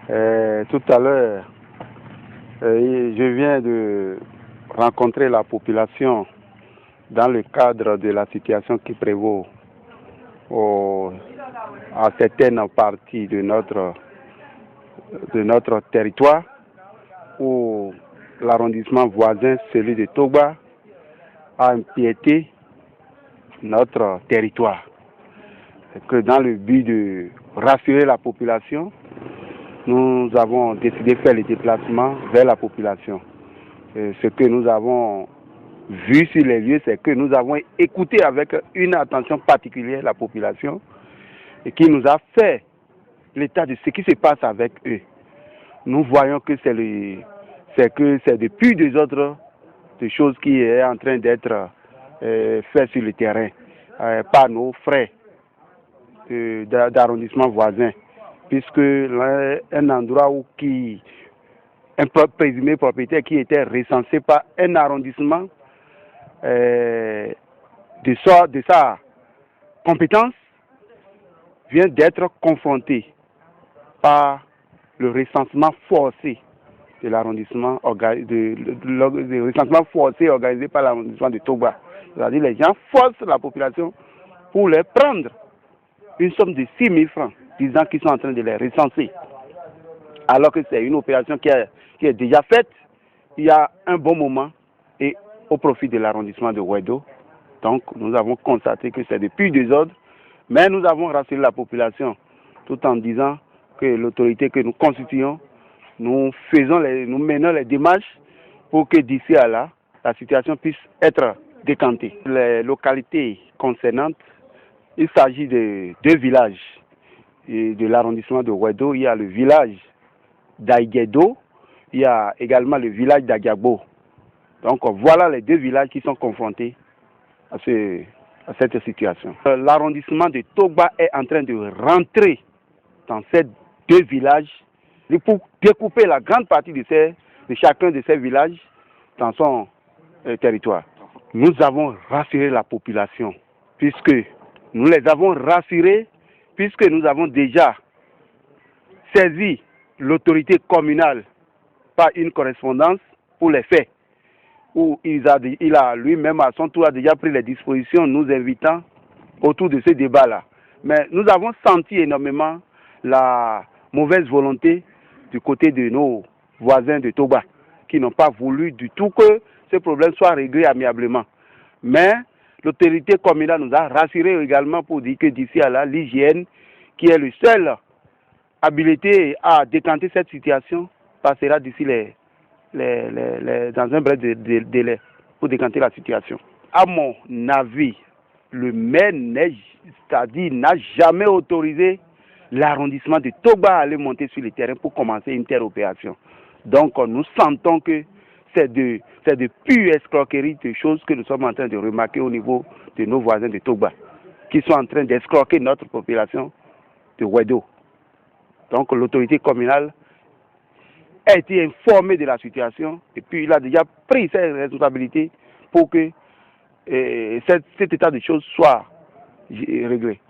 Tout à l'heure, je viens de rencontrer la population dans le cadre de la situation qui prévaut à certaines parties de notre territoire, où l'arrondissement voisin, celui de Togba, a empiété notre territoire. Et que dans le but de rassurer la population, nous avons décidé de faire les déplacements vers la population. Et ce que nous avons vu sur les lieux, c'est que nous avons écouté avec une attention particulière la population et qui nous a fait l'état de ce qui se passe avec eux. Nous voyons que c'est depuis des autres des choses qui est en train d'être faites sur le terrain par nos frères d'arrondissement voisin, puisque un endroit un présumé propriétaire qui était recensé par un arrondissement de sa compétence vient d'être confronté par le recensement forcé de l'arrondissement organisé par l'arrondissement de Togba. C'est-à-dire les gens forcent la population pour les prendre une somme de 6 000 francs, disant qu'ils sont en train de les recenser. Alors que c'est une opération qui est déjà faite il y a un bon moment et au profit de l'arrondissement de Wedo. Donc nous avons constaté que c'est depuis des ordres, mais nous avons rassuré la population tout en disant que l'autorité que nous constituons, nous menons les démarches pour que d'ici à là, la situation puisse être décantée. Les localités concernantes, il s'agit de 2 villages de l'arrondissement de Wedo. Il y a le village d'Aïguedo, il y a également le village d'Agiagbo. Donc voilà les 2 villages qui sont confrontés à cette situation. L'arrondissement de Togba est en train de rentrer dans ces 2 villages pour découper la grande partie de chacun de ces villages dans son territoire. Nous avons rassuré la population, puisque nous les avons rassurés, puisque nous avons déjà saisi l'autorité communale par une correspondance pour les faits, où il a lui-même à son tour a déjà pris les dispositions, nous invitant autour de ce débat-là. Mais nous avons senti énormément la mauvaise volonté du côté de nos voisins de Togba, qui n'ont pas voulu du tout que ce problème soit réglé amiablement. Mais l'autorité communale nous a rassurés également pour dire que d'ici à là, l'hygiène, qui est le seul habilité à décanter cette situation, passera d'ici dans un bref délai pour décanter la situation. À mon avis, le maire n'a jamais autorisé l'arrondissement de Togba à aller monter sur le terrain pour commencer une telle opération. Donc nous sentons que c'est de pure escroquerie de choses que nous sommes en train de remarquer au niveau de nos voisins de Togba, qui sont en train d'escroquer notre population de Wedo. Donc l'autorité communale a été informée de la situation et puis il a déjà pris ses responsabilités pour que cet état de choses soit réglé.